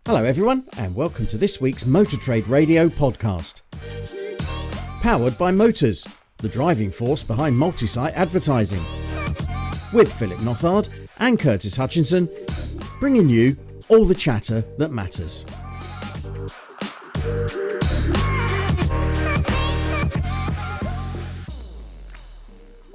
Hello everyone, and welcome to this week's Motor Trade Radio podcast. Powered by Motors, the driving force behind multi-site advertising. With Philip Nothard and Curtis Hutchinson, bringing you all the chatter that matters.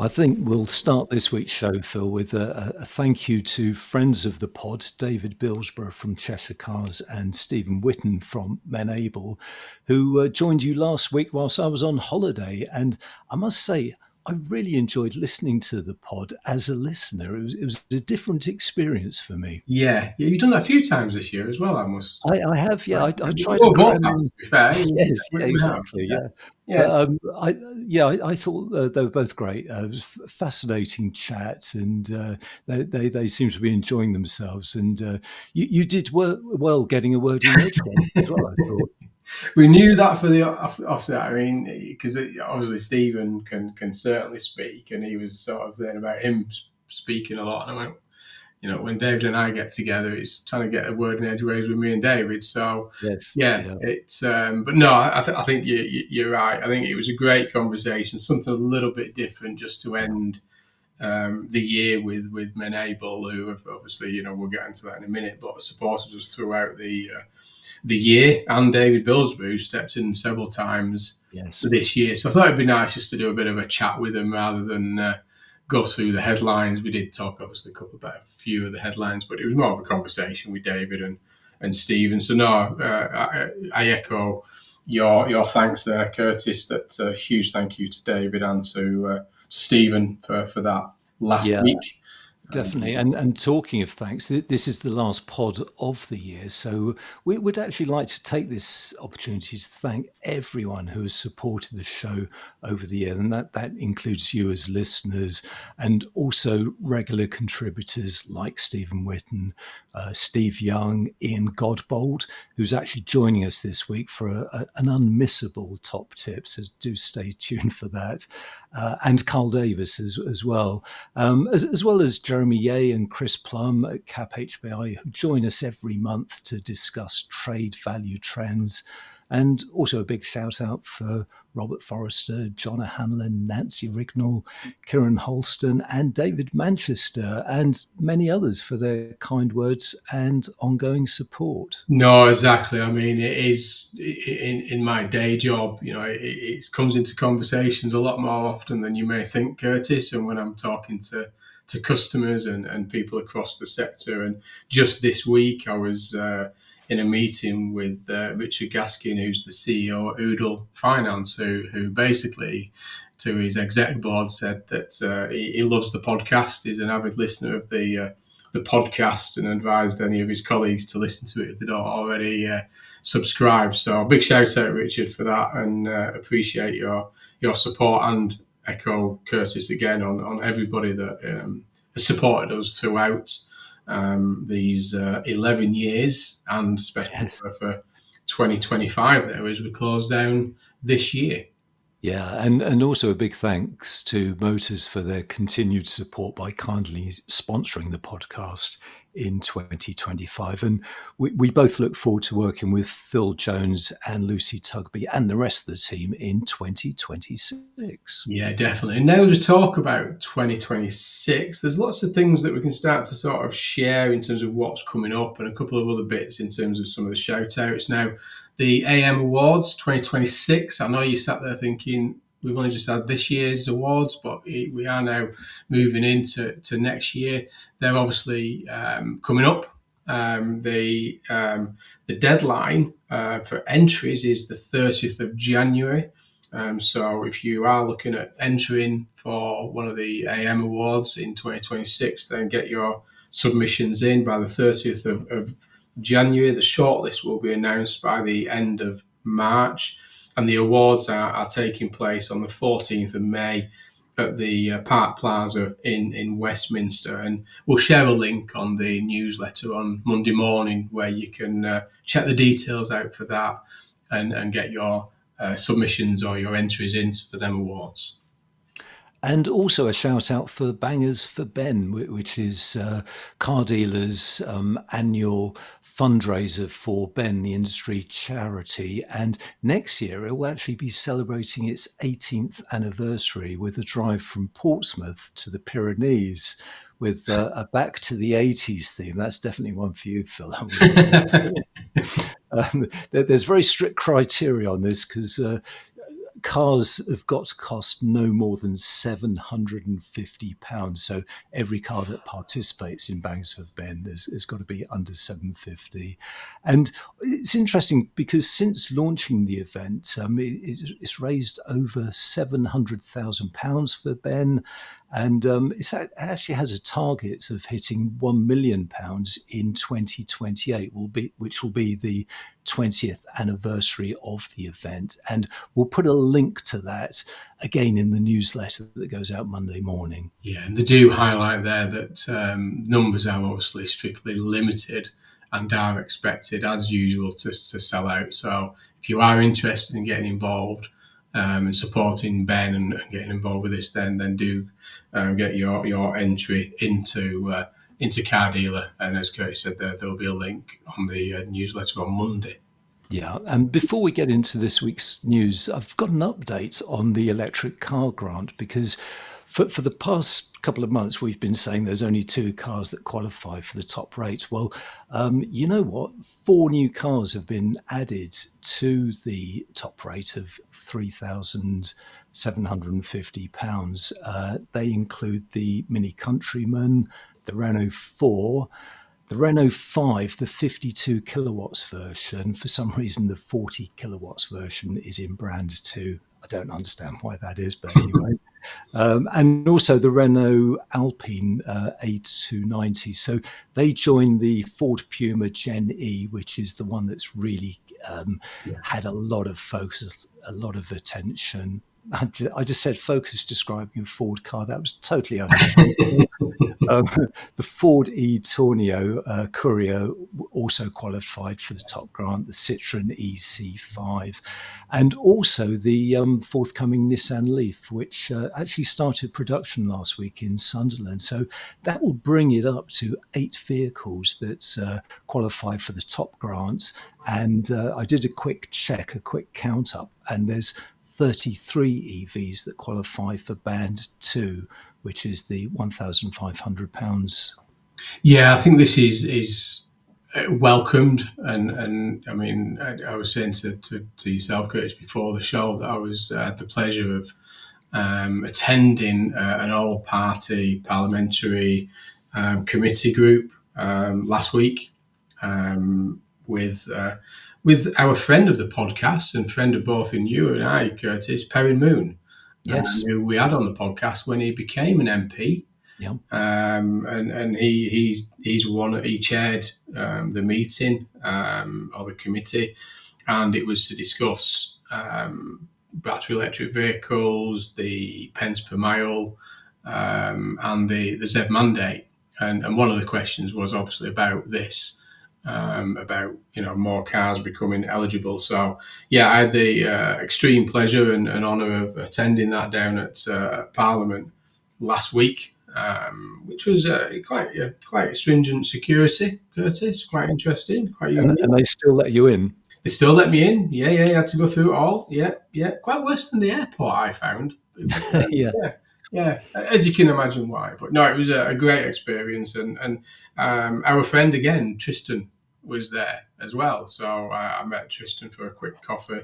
I think we'll start this week's show, Phil, with a thank you to friends of the pod, David Billsborough from Cheshire Cars and Stephen Whitten from Menable, who joined you last week whilst I was on holiday. And I must say, I really enjoyed listening to the pod as a listener. It was a different experience for me. Yeah, you've done that a few times this year as well, I must. I have, yeah. I tried to cram to be fair. Yes, yeah, exactly, yeah. Yeah. But, I thought they were both great. It was fascinating chat, and they seem to be enjoying themselves. And you did well getting a word in edgewise as well, I thought. We knew that for the offset. I mean, because obviously Stephen can certainly speak, and he was sort of then about him speaking a lot. And I went, when David and I get together, it's trying to get a word in edgeways with me and David. So yes, it's. But no, I think you're right. I think it was a great conversation, something a little bit different, just to end the year with Menable, who have obviously, we'll get into that in a minute, but supported us throughout the year, and David Billsborough, who stepped in several times this year. So I thought it'd be nice just to do a bit of a chat with him rather than go through the headlines. We did talk obviously about a few of the headlines, but it was more of a conversation with David and Stephen. So no, I echo your thanks there, Curtis. That's a huge thank you to David and to Stephen for that last week. Definitely. And talking of thanks, this is the last pod of the year. So we would actually like to take this opportunity to thank everyone who has supported the show over the year. And that includes you as listeners and also regular contributors like Stephen Whitten, Steve Young, Ian Godbold, who's actually joining us this week for an unmissable top tip. So do stay tuned for that. And Carl Davis as well, as well as Jeremy Yeh and Chris Plum at CAP HBI, who join us every month to discuss trade value trends. And also a big shout out for Robert Forrester, John O'Hanlon, Nancy Rignall, Kieran Holston, and David Manchester, and many others for their kind words and ongoing support. No, exactly. I mean, it is in my day job, it comes into conversations a lot more often than you may think, Curtis. And when I'm talking to customers and people across the sector, and just this week I was in a meeting with Richard Gaskin, who's the CEO at Oodle Finance, who basically to his exec board said that he loves the podcast. He's an avid listener of the podcast and advised any of his colleagues to listen to it if they don't already subscribe. So big shout out, Richard, for that, and appreciate your support, and echo Curtis again on everybody that has supported us throughout these 11 years, and especially for 2025 there as we close down this year. Yeah, and also a big thanks to Motors for their continued support by kindly sponsoring the podcast in 2025. And we both look forward to working with Phil Jones and Lucy Tugby and the rest of the team in 2026. Yeah, definitely. And now to talk about 2026, there's lots of things that we can start to sort of share in terms of what's coming up, and a couple of other bits in terms of some of the shout outs. Now, the AM Awards 2026, I know you sat there thinking, we've only just had this year's awards, but we are now moving into next year. They're obviously coming up. The deadline for entries is the 30th of January. So if you are looking at entering for one of the AM Awards in 2026, then get your submissions in by the 30th of January. The shortlist will be announced by the end of March. And the awards are taking place on the 14th of May at the Park Plaza in Westminster. And we'll share a link on the newsletter on Monday morning where you can check the details out for that and get your submissions or your entries in for them awards. And also a shout out for Bangers for Ben, which is car dealers' annual fundraiser for Ben, the industry charity. And next year it will actually be celebrating its 18th anniversary with a drive from Portsmouth to the Pyrenees with a back to the 80s theme. That's definitely one for you, Phil. There's very strict criteria on this because cars have got to cost no more than £750. So every car that participates in Bangers for Ben has got to be under £750. And it's interesting because since launching the event, it's raised over £700,000 for Ben. And it actually has a target of hitting £1 million in 2028, which will be the 20th anniversary of the event. And we'll put a link to that again in the newsletter that goes out Monday morning. Yeah, and they do highlight there that numbers are obviously strictly limited and are expected, as usual, to sell out. So if you are interested in getting involved, and supporting Ben and getting involved with this, then do get your entry into Car Dealer. And as Curtis said, there will be a link on the newsletter on Monday. Yeah, and before we get into this week's news, I've got an update on the electric car grant because for the past couple of months, we've been saying there's only 2 cars that qualify for the top rate. Well, you know what? 4 new cars have been added to the top rate of £3,750. They include the Mini Countryman, the Renault 4, the Renault 5, the 52 kilowatts version. For some reason, the 40 kilowatts version is in brand 2. I don't understand why that is, but anyway. And also the Renault Alpine A290. So they join the Ford Puma Gen E, which is the one that's really had a lot of focus, a lot of attention. I just said focus describing a Ford car. That was totally unacceptable. The Ford e-Tornio Courier also qualified for the top grant, the Citroen EC5, and also the forthcoming Nissan Leaf, which actually started production last week in Sunderland. So that will bring it up to 8 vehicles that qualify for the top grant. And I did a quick count up, and there's 33 EVs that qualify for Band 2, which is the £1,500. Yeah, I think this is welcomed, and I mean, I was saying to yourself, Curtis, before the show that I had the pleasure of attending an all-party parliamentary committee group last week with our friend of the podcast and friend of both in you and I, Curtis, Perrin Moon. Yes, who we had on the podcast when he became an MP. Yeah. And he chaired the meeting or the committee, and it was to discuss battery electric vehicles, the pence per mile, and the ZEV mandate. And one of the questions was obviously about this. About more cars becoming eligible. So yeah, I had the extreme pleasure and honour of attending that down at Parliament last week, which was quite stringent security, Curtis. Quite interesting. Quite unique. And they still let you in. They still let me in. Yeah. You had to go through it all. Yeah. Quite worse than the airport, I found. Yeah, as you can imagine why. But no, it was a great experience. And our friend again, Tristan, was there as well. So I met Tristan for a quick coffee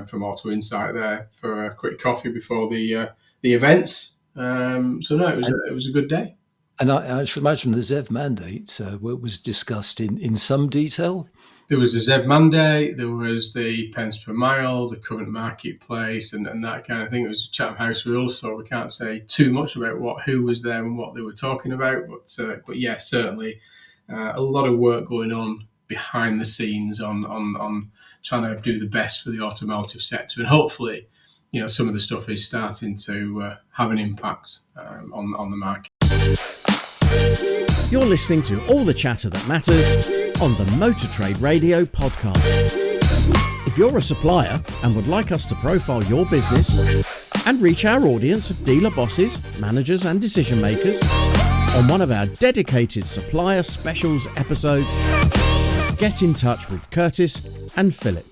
from Auto Insight there for a quick coffee before the events. So no, it was a good day. And I should imagine the ZEV mandate was discussed in some detail. There was the ZEV mandate, there was the pence per mile, the current marketplace, and that kind of thing. It was Chatham House rules, so we can't say too much about who was there and what they were talking about. But yeah, certainly a lot of work going on behind the scenes on trying to do the best for the automotive sector, and hopefully, some of the stuff is starting to have an impact on the market. You're listening to all the chatter that matters on the Motor Trade Radio podcast. If If you're a supplier and would like us to profile your business and reach our audience of dealer bosses, managers and decision makers on one of our dedicated supplier specials episodes, get in touch with Curtis and Philip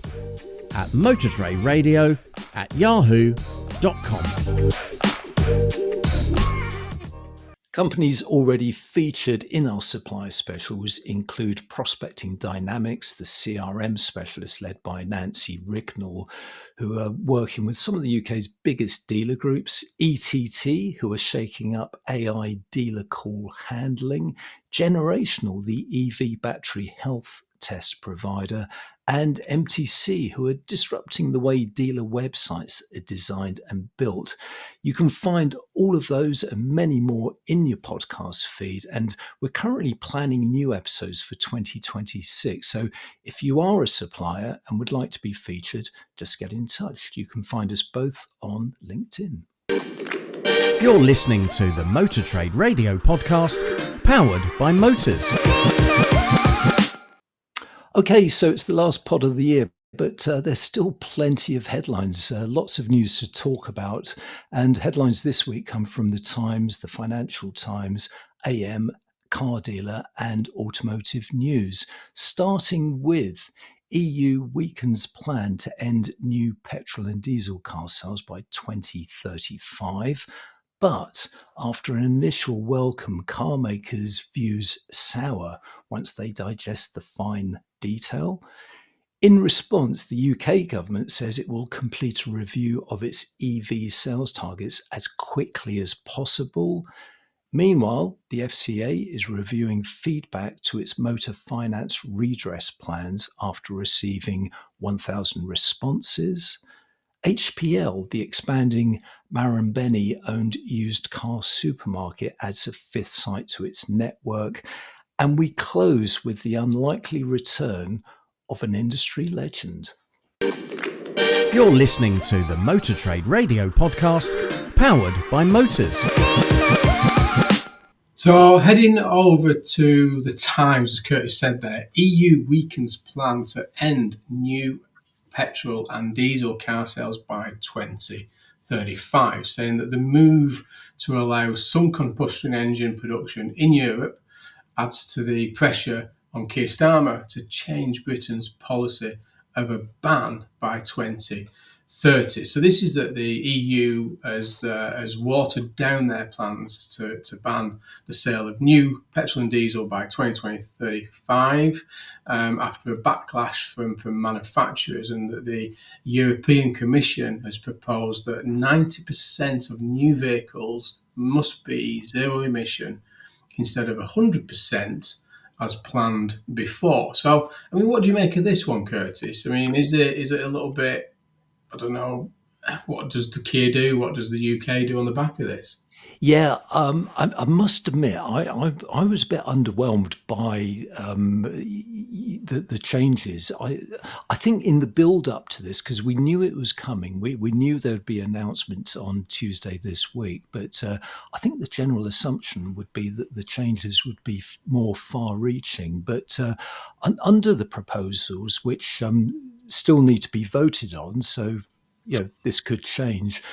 at motortraderadio@yahoo.com. Companies already featured in our supplier specials include Prospecting Dynamics, the CRM specialist led by Nancy Rignall, who are working with some of the UK's biggest dealer groups, ETT, who are shaking up AI dealer call handling, Generational, the EV battery health test provider, and MTC, who are disrupting the way dealer websites are designed and built. You can find all of those and many more in your podcast feed, and we're currently planning new episodes for 2026. So if you are a supplier and would like to be featured, just get in touch. You can find us both on LinkedIn. You're listening to the Motor Trade Radio podcast, powered by Motors. Okay, so it's the last pod of the year, but there's still plenty of headlines, lots of news to talk about. And headlines this week come from the Times, the Financial Times, AM, Car Dealer, and Automotive News. Starting with EU weakens plan to end new petrol and diesel car sales by 2035. But after an initial welcome, car makers' views sour once they digest the fine detail. In response, the UK government says it will complete a review of its EV sales targets as quickly as possible. Meanwhile, the FCA is reviewing feedback to its motor finance redress plans after receiving 1,000 responses. HPL, the expanding Marambeni-owned used car supermarket, adds a fifth site to its network. And we close with the unlikely return of an industry legend. You're listening to the Motor Trade Radio podcast, powered by Motors. So heading over to the Times, as Curtis said there, EU weakens plan to end new petrol and diesel car sales by 2035, saying that the move to allow some combustion engine production in Europe adds to the pressure on Keir Starmer to change Britain's policy of a ban by 2030. So this is that the EU has watered down their plans to ban the sale of new petrol and diesel by 2035 after a backlash from manufacturers, and that the European Commission has proposed that 90% of new vehicles must be zero emission instead of 100% as planned before. So, I mean, what do you make of this one, Curtis? I mean, is it a little bit, I don't know, what does the Kia do? What does the UK do on the back of this? Yeah, I must admit, I was a bit underwhelmed by the changes. I think in the build up to this, because we knew it was coming, we knew there'd be announcements on Tuesday this week, but I think the general assumption would be that the changes would be more far-reaching. But under the proposals, which still need to be voted on, so this could change,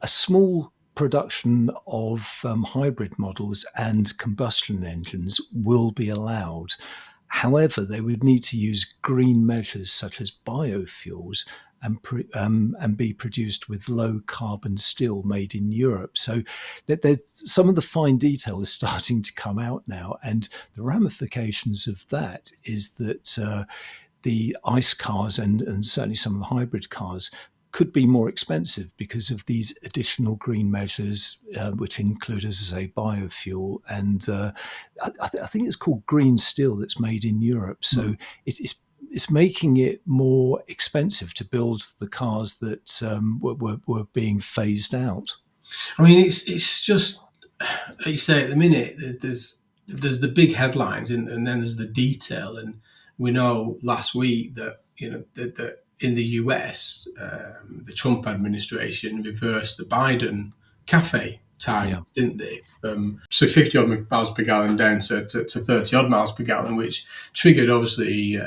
a small production of hybrid models and combustion engines will be allowed. However, they would need to use green measures such as biofuels and be produced with low carbon steel made in Europe. So there's some of the fine detail is starting to come out now, and the ramifications of that is that the ICE cars and certainly some of the hybrid cars could be more expensive because of these additional green measures, which include, as I say, biofuel. And I think it's called green steel that's made in Europe. So it's making it more expensive to build the cars that were being phased out. I mean, it's just, like you say, at the minute, there's the big headlines and then there's the detail. And we know last week that, that in the US, the Trump administration reversed the Biden CAFE targets, didn't they? So 50 odd miles per gallon down to 30 odd miles per gallon, which triggered obviously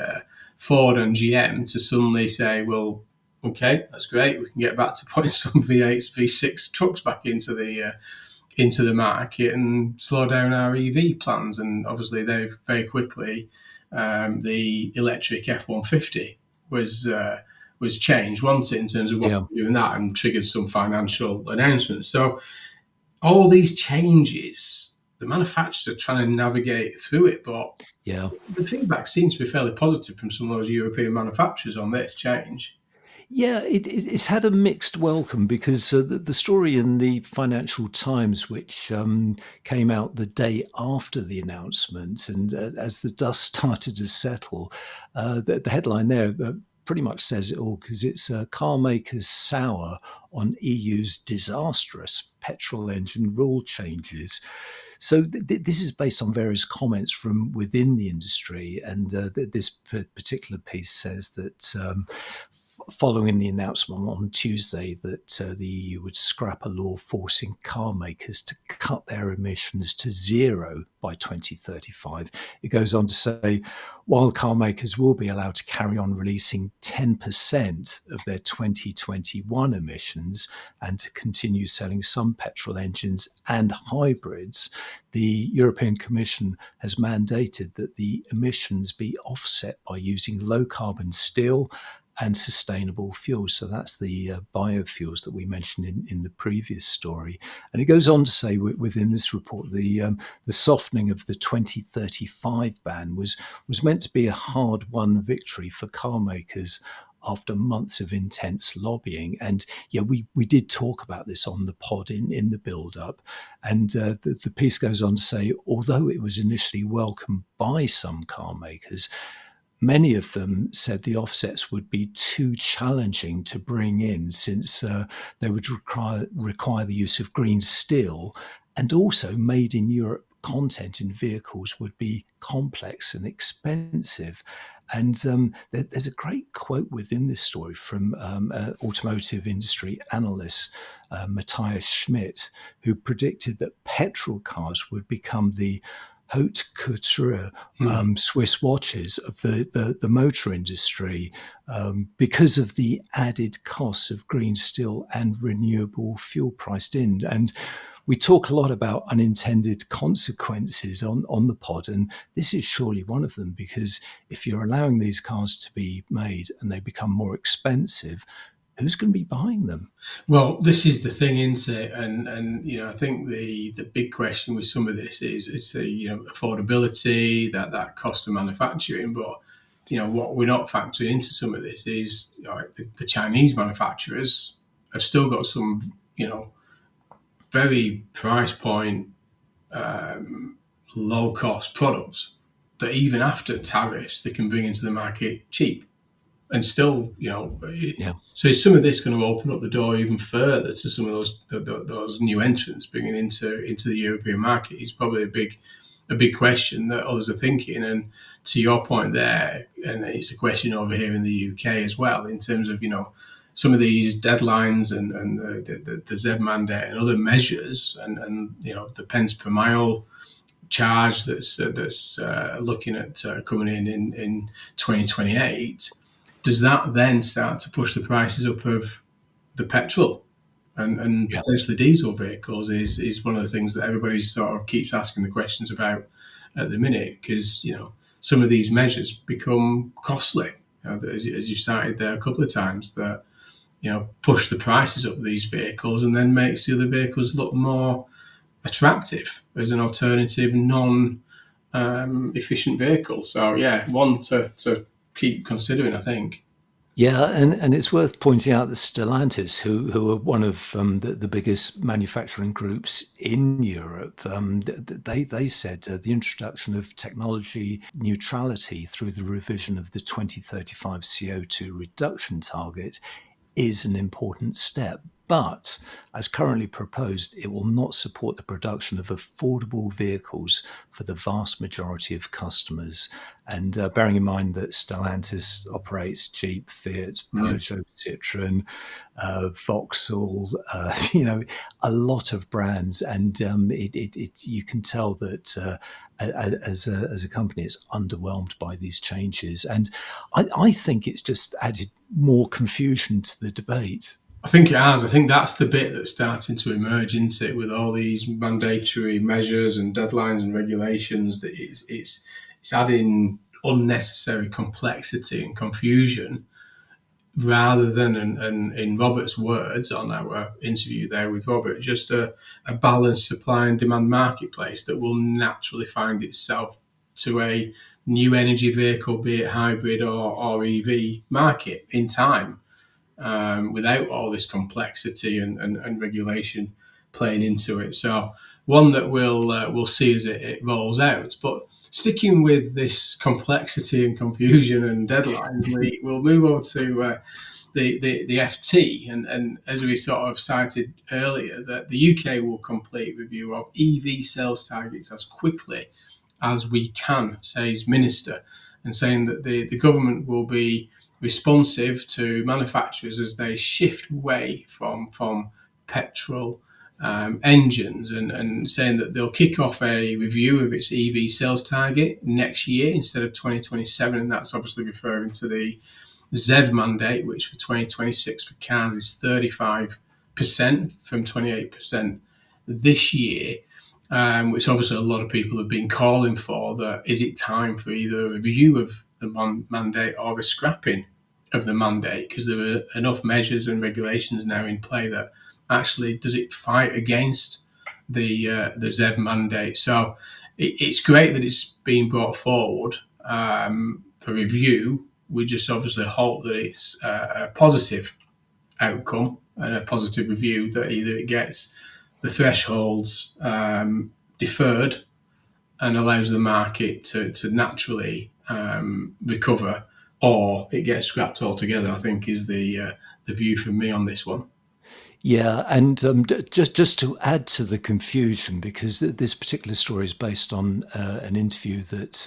Ford and GM to suddenly say, well, okay, that's great. We can get back to putting some V8s, V6 trucks back into the market and slow down our EV plans. And obviously, they've very quickly the electric F-150 was changed, wasn't it, in terms of what we're doing that, and triggered some financial announcements. So all these changes, the manufacturers are trying to navigate through it, but the feedback seems to be fairly positive from some of those European manufacturers on this change. Yeah, it's had a mixed welcome, because the story in the Financial Times, which came out the day after the announcement, and as the dust started to settle, the headline there pretty much says it all, because it's car makers sour on EU's disastrous petrol engine rule changes. So this is based on various comments from within the industry, and this particular piece says that following the announcement on Tuesday that the EU would scrap a law forcing car makers to cut their emissions to zero by 2035, it goes on to say, while car makers will be allowed to carry on releasing 10% of their 2021 emissions and to continue selling some petrol engines and hybrids, the European Commission has mandated that the emissions be offset by using low carbon steel and sustainable fuels. So that's the biofuels that we mentioned in the previous story. And it goes on to say within this report, the softening of the 2035 ban was meant to be a hard-won victory for car makers after months of intense lobbying. And we did talk about this on the pod in the build-up. And the piece goes on to say, although it was initially welcomed by some car makers, many of them said the offsets would be too challenging to bring in, since they would require the use of green steel, and also made in Europe content in vehicles would be complex and expensive. And there's a great quote within this story from automotive industry analyst Matthias Schmidt, who predicted that petrol cars would become the haute couture Swiss watches of the motor industry, because of the added costs of green steel and renewable fuel priced in. And we talk a lot about unintended consequences on the pod, and this is surely one of them, because if you're allowing these cars to be made and they become more expensive, who's going to be buying them? Well, this is the thing, isn't it? And I think the big question with some of this is affordability, that cost of manufacturing. But what we're not factoring into some of this is the Chinese manufacturers have still got some very price point low cost products that even after tariffs they can bring into the market cheap. And still, so is some of this going to open up the door even further to some of those new entrants bringing into the European market? Is probably a big question that others are thinking. And to your point there, and it's a question over here in the UK as well, in terms of some of these deadlines and the ZEV Mandate and other measures, and the pence per mile charge that's looking at coming in 2028. Does that then start to push the prices up of the petrol and potentially diesel vehicles? Is one of the things that everybody sort of keeps asking the questions about at the minute, because some of these measures become costly, as you cited there a couple of times, that push the prices up of these vehicles and then makes the other vehicles look more attractive as an alternative non-efficient vehicle. So one to keep considering, I think. Yeah, and it's worth pointing out that Stellantis, who are one of the biggest manufacturing groups in Europe, they said the introduction of technology neutrality through the revision of the 2035 CO2 reduction target is an important step. But as currently proposed, it will not support the production of affordable vehicles for the vast majority of customers. And bearing in mind that Stellantis operates Jeep, Fiat, Peugeot, Citroën, Vauxhall, a lot of brands, and you can tell that as a company, it's underwhelmed by these changes, and I think it's just added more confusion to the debate. I think it has. I think that's the bit that's starting to emerge, isn't it, with all these mandatory measures and deadlines and regulations, that it's adding unnecessary complexity and confusion, rather than, and in Robert's words on our interview there with Robert, just a balanced supply and demand marketplace that will naturally find itself to a new energy vehicle, be it hybrid or EV market in time. Without all this complexity and regulation playing into it. So one that we'll see as it rolls out. But sticking with this complexity and confusion and deadlines, we'll move on to the FT. And as we sort of cited earlier, that the UK will complete review of EV sales targets as quickly as we can, says Minister, and saying that the government will be responsive to manufacturers as they shift away from petrol engines, and saying that they'll kick off a review of its EV sales target next year instead of 2027, and that's obviously referring to the ZEV mandate, which for 2026 for cars is 35% from 28% this year, which obviously a lot of people have been calling for. That is it time for either a review of the mandate or a scrapping of the mandate, because there are enough measures and regulations now in play that actually does it fight against the ZEV mandate. So it's great that it's being brought forward for review. We just obviously hope that it's a positive outcome and a positive review, that either it gets the thresholds deferred and allows the market to naturally recover, or it gets scrapped altogether, I think is the view from me on this one. Yeah, and just to add to the confusion, because this particular story is based on an interview that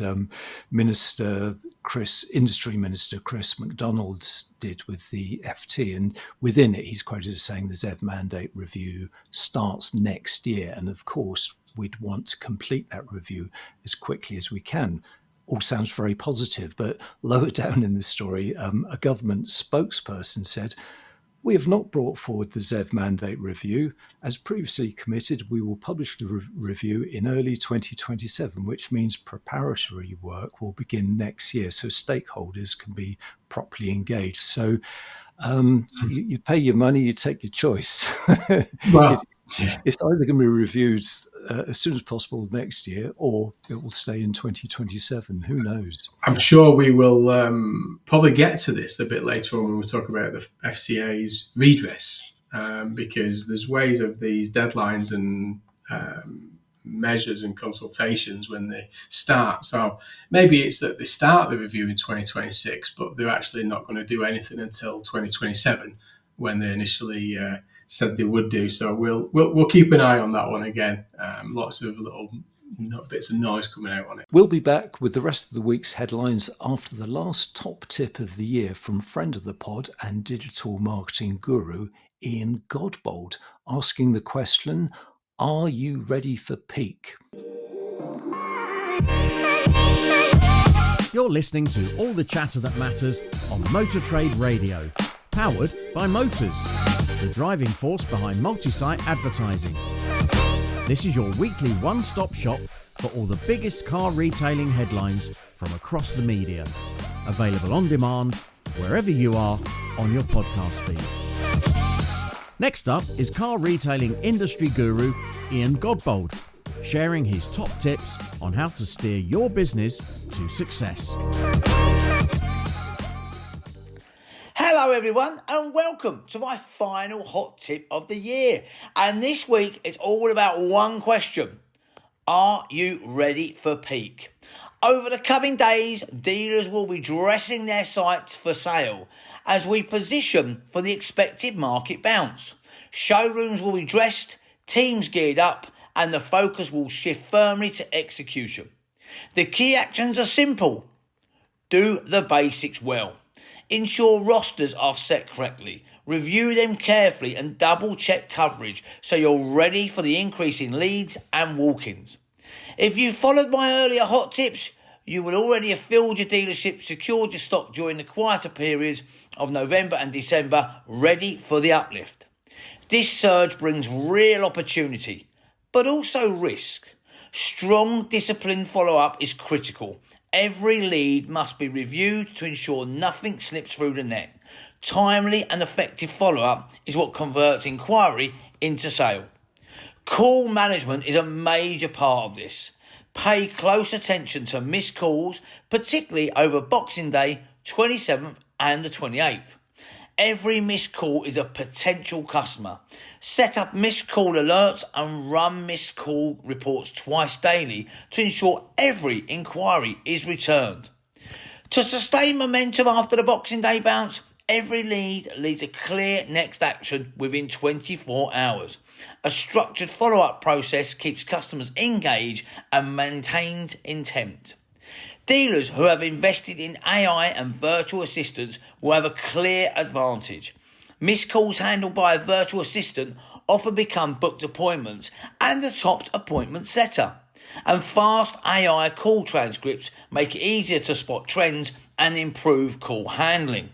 Industry Minister Chris MacDonald did with the FT, and within it he's quoted as saying the ZEV mandate review starts next year, and of course we'd want to complete that review as quickly as we can. All sounds very positive, but lower down in the story, a government spokesperson said, "We have not brought forward the ZEV mandate review. As previously committed, we will publish the review in early 2027, which means preparatory work will begin next year so stakeholders can be properly engaged." So you pay your money, you take your choice. Well, it's either going to be reviewed as soon as possible next year, or it will stay in 2027. Who knows? I'm sure we will probably get to this a bit later on when we talk about the FCA's redress, because there's ways of these deadlines and measures and consultations when they start. So maybe it's that they start the review in 2026, but they're actually not going to do anything until 2027 when they initially said they would do. So we'll keep an eye on that one again. Lots of little bits of noise coming out on it. We'll be back with the rest of the week's headlines after the last top tip of the year from friend of the pod and digital marketing guru Ian Godbold, asking the question, are you ready for peak? You're listening to all the chatter that matters on Motor Trade Radio, powered by Motors, the driving force behind multi-site advertising. This is your weekly one-stop shop for all the biggest car retailing headlines from across the media. Available on demand, wherever you are, on your podcast feed. Next up is car retailing industry guru Ian Godbold, sharing his top tips on how to steer your business to success. Hello everyone, and welcome to my final hot tip of the year. And this week it's all about one question. Are you ready for peak? Over the coming days, dealers will be dressing their sites for sale as we position for the expected market bounce. Showrooms will be dressed, teams geared up, and the focus will shift firmly to execution. The key actions are simple. Do the basics well. Ensure rosters are set correctly. Review them carefully and double check coverage so you're ready for the increase in leads and walk-ins. If you followed my earlier hot tips, you will already have filled your dealership, secured your stock during the quieter periods of November and December, ready for the uplift. This surge brings real opportunity, but also risk. Strong, disciplined follow-up is critical. Every lead must be reviewed to ensure nothing slips through the net. Timely and effective follow-up is what converts inquiry into sale. Call management is a major part of this. Pay close attention to missed calls, particularly over Boxing Day, 27th and the 28th. Every missed call is a potential customer. Set up missed call alerts and run missed call reports twice daily to ensure every inquiry is returned. To sustain momentum after the Boxing Day bounce, every lead leads a clear next action within 24 hours. A structured follow-up process keeps customers engaged and maintains intent. Dealers who have invested in AI and virtual assistants will have a clear advantage. Missed calls handled by a virtual assistant often become booked appointments and the top appointment setter. And fast AI call transcripts make it easier to spot trends and improve call handling.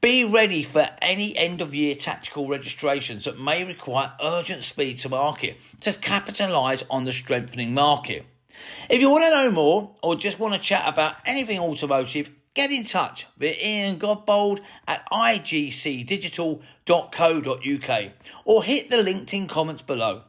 Be ready for any end-of-year tactical registrations that may require urgent speed to market to capitalise on the strengthening market. If you want to know more or just want to chat about anything automotive, get in touch with Ian Godbold at igcdigital.co.uk or hit the LinkedIn comments below.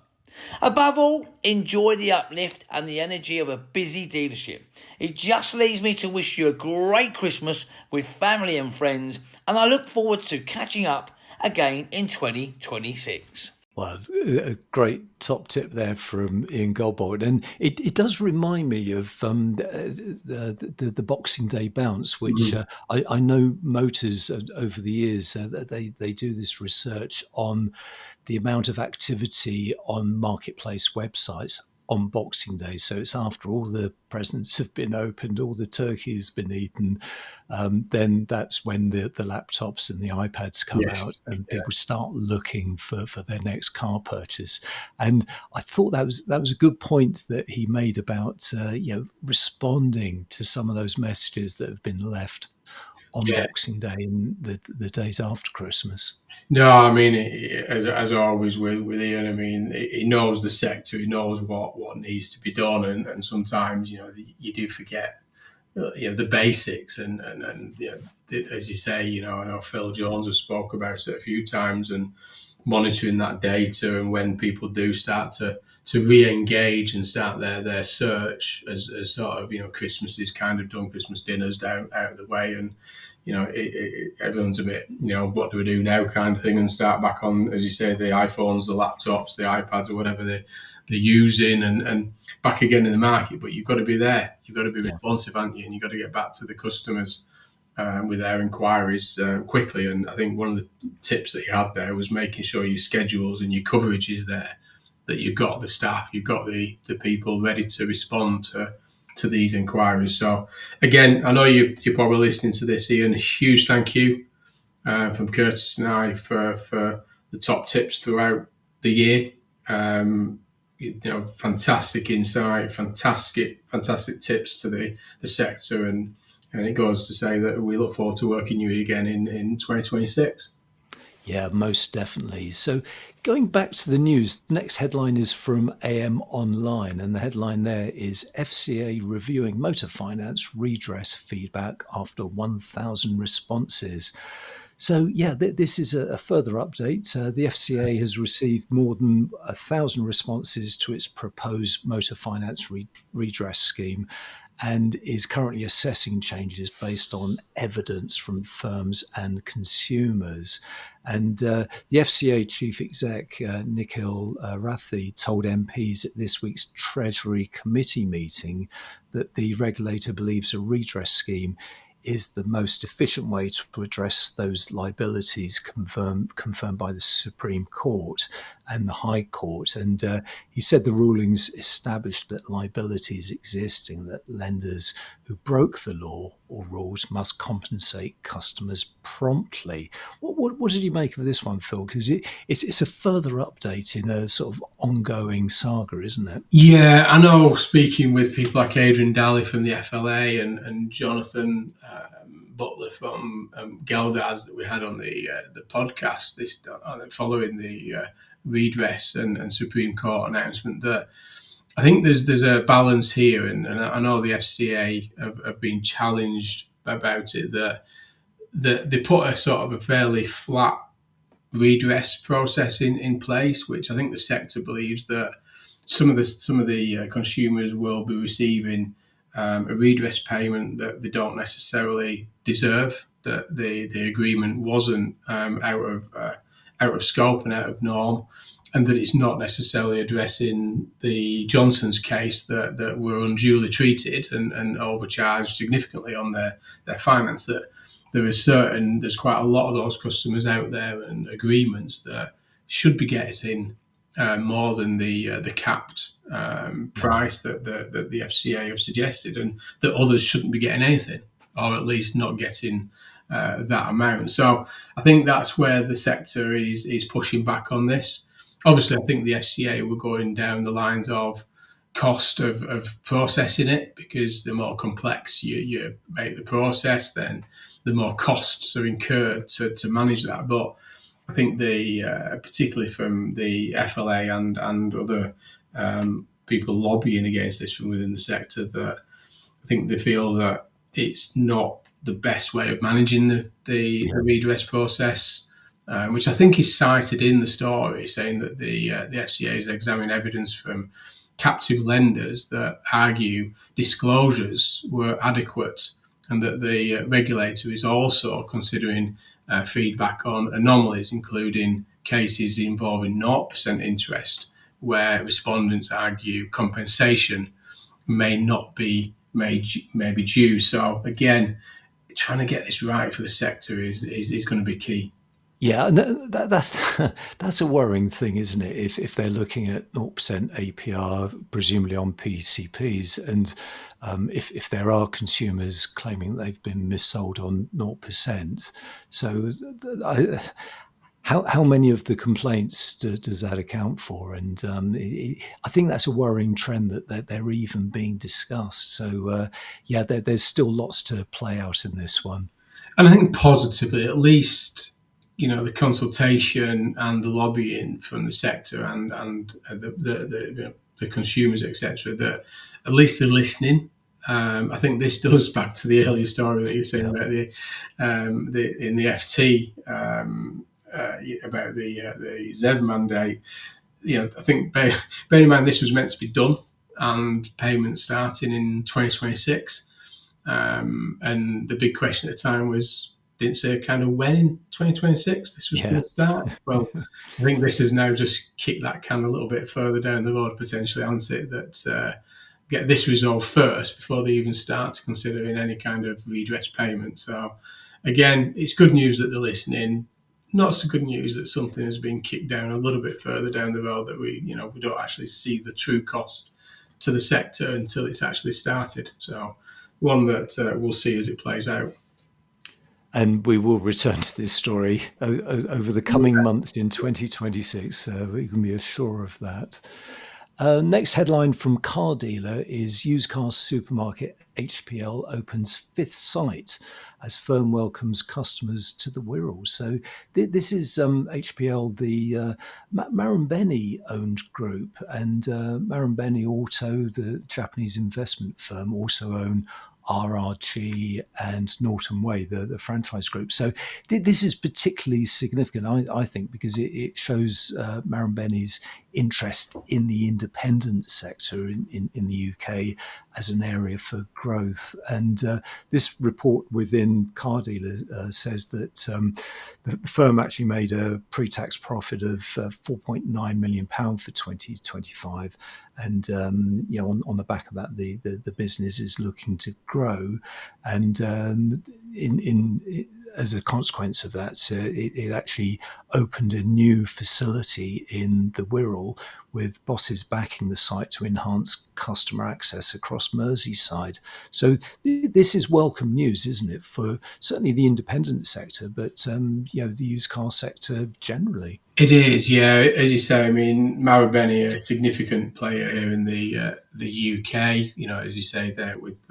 Above all, enjoy the uplift and the energy of a busy dealership. It just leaves me to wish you a great Christmas with family and friends, and I look forward to catching up again in 2026. Well, a great top tip there from Ian Godbold, and it does remind me of the Boxing Day bounce, which I know Motors over the years they do this research on the amount of activity on marketplace websites on Boxing Day. So it's after all the presents have been opened, all the turkey has been eaten, then that's when the laptops and the iPads come out and people start looking for their next car purchase. And I thought that was a good point that he made about responding to some of those messages that have been left on Boxing Day and the days after Christmas. No, I mean, as always with Ian, I mean, he knows the sector, he knows what needs to be done, and sometimes you do forget the basics, and as you say, I know Phil Jones has spoke about it a few times, and monitoring that data, and when people do start to re-engage and start their search as sort of Christmas is kind of done, Christmas dinner's out of the way, and everyone's a bit what do we do now kind of thing, and start back on, as you say, the iPhones, the laptops, the iPads, or whatever they're using, and back again in the market. But you've got to be there, you've got to be responsive, haven't you? And you've got to get back to the customers with their inquiries quickly. And I think one of the tips that you had there was making sure your schedules and your coverage is there, that you've got the staff, you've got the people ready to respond to these inquiries. So again, I know you're probably listening to this, Ian. A huge thank you from Curtis and I for the top tips throughout the year. Fantastic insight, fantastic tips to the sector, and it goes to say that we look forward to working you again in 2026. Yeah, most definitely. So going back to the news, the next headline is from AM Online, and the headline there is FCA reviewing motor finance redress feedback after 1,000 responses. So yeah, this is a further update. The FCA has received more than 1,000 responses to its proposed motor finance redress scheme, and is currently assessing changes based on evidence from firms and consumers. And the FCA Chief Exec, Nikhil Rathi, told MPs at this week's Treasury Committee meeting that the regulator believes a redress scheme is the most efficient way to address those liabilities confirmed by the Supreme Court and the High Court. And he said the rulings established that liabilities exist and that lenders who broke the law or rules must compensate customers promptly. What did you make of this one, Phil? Because it's a further update in a sort of ongoing saga, isn't it? Yeah, I know, speaking with people like Adrian Daly from the FLA and Jonathan Butler from Gelders that we had on the podcast following the redress and Supreme Court announcement, that I think there's a balance here, and I know the FCA have been challenged about it, that they put a sort of a fairly flat redress process in place, which I think the sector believes that some of the consumers will be receiving a redress payment that they don't necessarily deserve, that the agreement wasn't out of scope and out of norm, and that it's not necessarily addressing the Johnson's case that were unduly treated and overcharged significantly on their finance. That there's quite a lot of those customers out there and agreements that should be getting more than the capped price that the FCA have suggested, and that others shouldn't be getting anything, or at least not getting that amount. So I think that's where the sector is pushing back on this. Obviously, I think the FCA were going down the lines of cost of processing it, because the more complex you make the process, then the more costs are incurred to manage that. But I think particularly from the FLA and other people lobbying against this from within the sector, that I think they feel that it's not the best way of managing the redress process, which I think is cited in the story, saying that the FCA is examining evidence from captive lenders that argue disclosures were adequate, and that the regulator is also considering feedback on anomalies, including cases involving 0% interest, where respondents argue compensation may not be due. So again, trying to get this right for the sector is going to be key. Yeah, and that's a worrying thing, isn't it? If they're looking at 0% APR, presumably on PCPs, and if there are consumers claiming they've been missold on 0%, so how many of the complaints does that account for? And I think that's a worrying trend that they're even being discussed. So there's still lots to play out in this one. And I think positively, at least, the consultation and the lobbying from the sector and the consumers, etc., that at least they're listening. I think this does back to the earlier story that you're saying about in the FT about the ZEV Mandate. I think bear in mind this was meant to be done and payments starting in 2026, and the big question at the time was, didn't say kind of when in 2026 this was going to start. Well, I think this has now just kicked that can a little bit further down the road, potentially, hasn't it? That get this resolved first before they even start considering any kind of redress payment. So again, it's good news that they're listening. Not so good news that something has been kicked down a little bit further down the road, that we don't actually see the true cost to the sector until it's actually started. So one that we'll see as it plays out. And we will return to this story over the coming months in 2026. We can be assured of that. Next headline from Car Dealer is used car supermarket HPL opens fifth site as firm welcomes customers to the Wirral. So this is HPL, the Marambeni owned group, and Marambeni Auto, the Japanese investment firm, also own RRG and Norton Way, the franchise group. So this is particularly significant, I think, because it shows Marambeni's interest in the independent sector in the UK, as an area for growth. And this report within Car Dealer says that the firm actually made a pre-tax profit of £4.9 million for 2025. And on the back of that, the business is looking to grow, and as a consequence of that, it actually opened a new facility in the Wirral, with bosses backing the site to enhance customer access across Merseyside. So this is welcome news, isn't it, for certainly the independent sector, but the used car sector generally. It is, yeah. As you say, I mean, Marubeni, a significant player here in the UK. As you say there with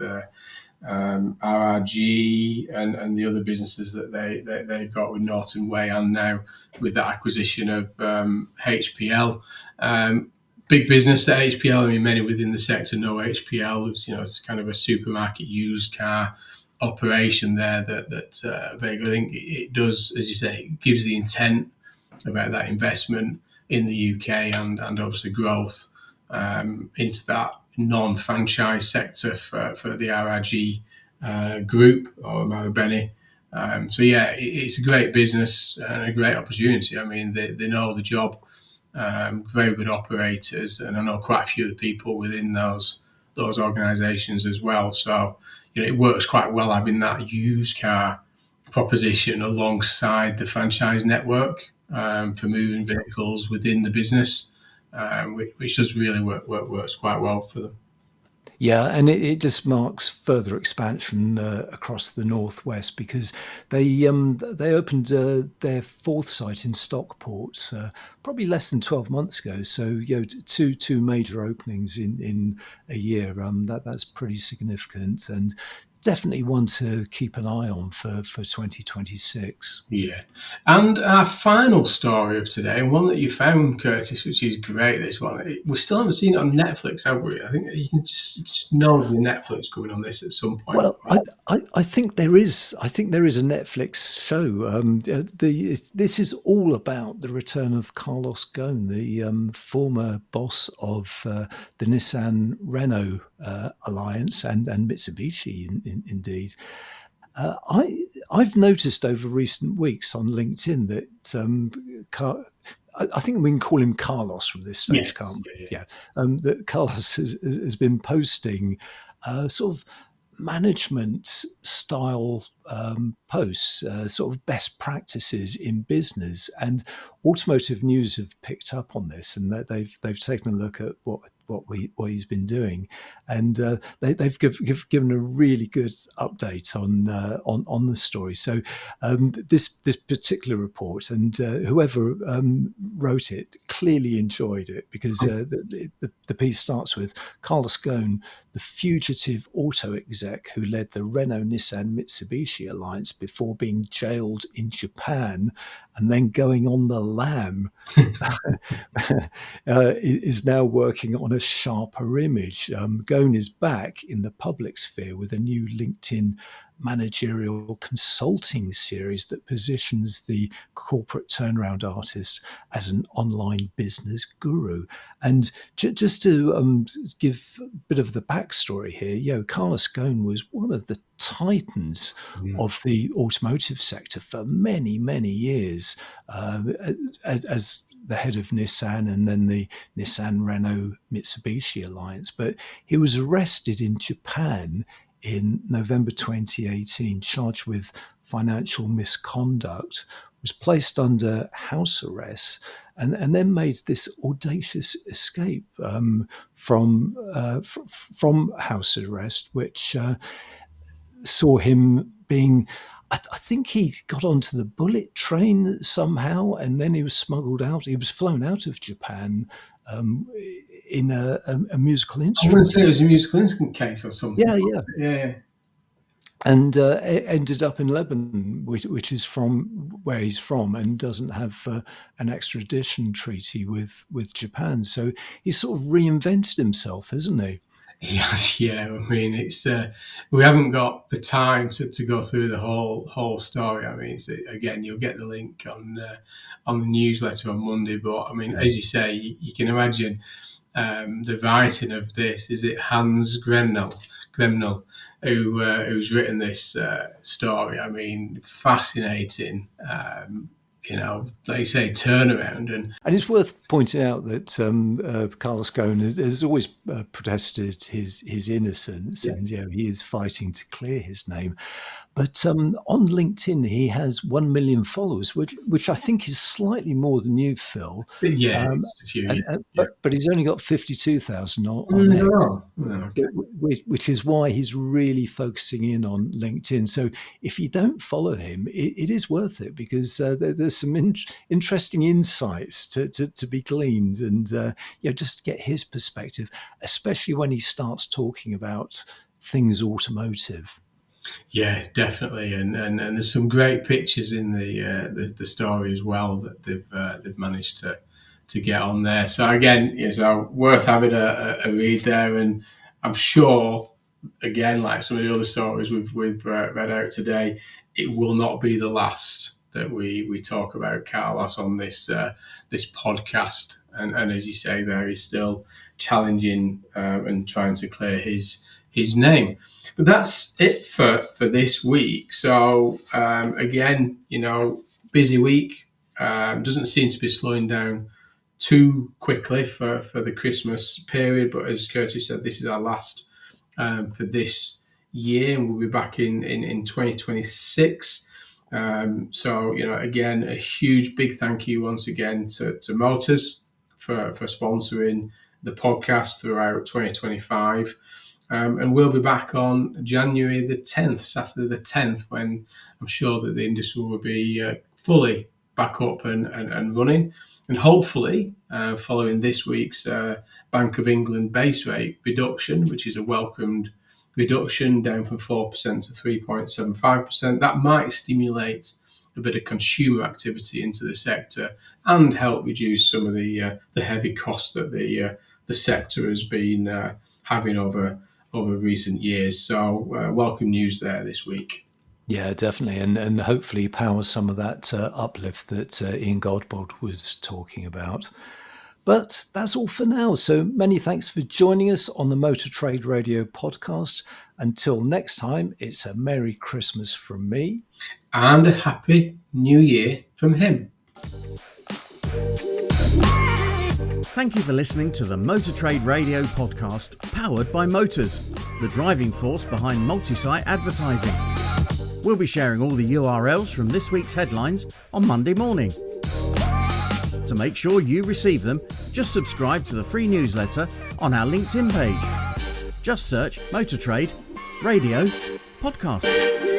RRG and the other businesses that they've got with Norton Way, and now with that acquisition of HPL. Big business at HPL. I mean, many within the sector know HPL. It's kind of a supermarket used car operation there that's very good. I think it does, as you say, it gives the intent about that investment in the UK and obviously growth into that non-franchise sector for the RRG group or Marubeni. It's a great business and a great opportunity. I mean, they know the job, very good operators, and I know quite a few of the people within those organisations as well. So, it works quite well having that used car proposition alongside the franchise network for moving vehicles within the business, which does really works quite well for them. Yeah, and it just marks further expansion across the northwest, because they opened their fourth site in Stockport probably less than 12 months ago. So two major openings in a year. That's pretty significant, and definitely one to keep an eye on for 2026. Yeah. And our final story of today, one that you found, Curtis, which is great, this one. We still haven't seen it on Netflix, have we? I think you can just know the Netflix coming on this at some point. Well, I think there is. I think there is a Netflix show. This is all about the return of Carlos Ghosn, the former boss of the Nissan Renault alliance and Mitsubishi, indeed. I've noticed over recent weeks on LinkedIn that I think we can call him Carlos from this stage, Yes. can't we? Yeah. That Carlos has been posting sort of management style posts, sort of best practices in business, and Automotive News have picked up on this, and that they've taken a look at what he's been doing, and they've given a really good update on the story. So this particular report, and whoever wrote it clearly enjoyed it, because the piece starts with Carlos Ghosn, the fugitive auto exec who led the Renault-Nissan Mitsubishi alliance before being jailed in Japan and then going on the lam, is now working on a sharper image. Ghosn is back in the public sphere with a new LinkedIn managerial consulting series that positions the corporate turnaround artist as an online business guru. And just to give a bit of the backstory here, Carlos Ghosn was one of the titans of the automotive sector for many, many years, as the head of Nissan and then the Nissan Renault Mitsubishi alliance. But he was arrested in Japan in November 2018, charged with financial misconduct, was placed under house arrest, and then made this audacious escape from house arrest, which saw him being, I think he got onto the bullet train somehow, and then he was smuggled out. He was flown out of Japan in a musical instrument. I want to say it was a musical instrument case or something. Yeah. And ended up in Lebanon, which is from where he's from, and doesn't have an extradition treaty with Japan. So he's sort of reinvented himself, hasn't he? Yes, yeah. I mean, it's we haven't got the time to go through the whole story. I mean, again, you'll get the link on the newsletter on Monday. But I mean, as you say, you can imagine the writing of this. Is it Hans Gremnel, who's written this story? I mean, fascinating. Like you say, turnaround. And it's worth pointing out that Carlos Ghosn has always protested his innocence, and he is fighting to clear his name. But on LinkedIn, he has 1 million followers, which I think is slightly more than you, Phil. Just a few. But he's only got 52,000 on X, which is why he's really focusing in on LinkedIn. So if you don't follow him, it is worth it, because there's some interesting insights to be gleaned, and just to get his perspective, especially when he starts talking about things automotive. Yeah, definitely, and there's some great pictures in the story as well that they've managed to get on there. So again, it's worth having a read there, and I'm sure, again, like some of the other stories we've read out today, it will not be the last that we talk about Carlos on this podcast. And as you say, there he's still challenging and trying to clear his name. But that's it for this week. So again, busy week. Doesn't seem to be slowing down too quickly for the Christmas period. But as Curtis said, this is our last for this year, and we'll be back in 2026. So again, a huge big thank you once again to Motors for sponsoring the podcast throughout 2025. And we'll be back on January the 10th, Saturday the 10th, when I'm sure that the industry will be fully back up and running. And hopefully, following this week's Bank of England base rate reduction, which is a welcomed reduction down from 4% to 3.75%, that might stimulate a bit of consumer activity into the sector and help reduce some of the heavy costs that the sector has been having over recent years. So welcome news there this week. Yeah, definitely. And hopefully power some of that uplift that Ian Godbold was talking about. But that's all for now. So many thanks for joining us on the Motor Trade Radio podcast. Until next time, it's a Merry Christmas from me. And a Happy New Year from him. Thank you for listening to the Motor Trade Radio podcast, powered by Motors, the driving force behind multi-site advertising. We'll be sharing all the URLs from this week's headlines on Monday morning. To make sure you receive them, just subscribe to the free newsletter on our LinkedIn page. Just search Motor Trade Radio Podcast.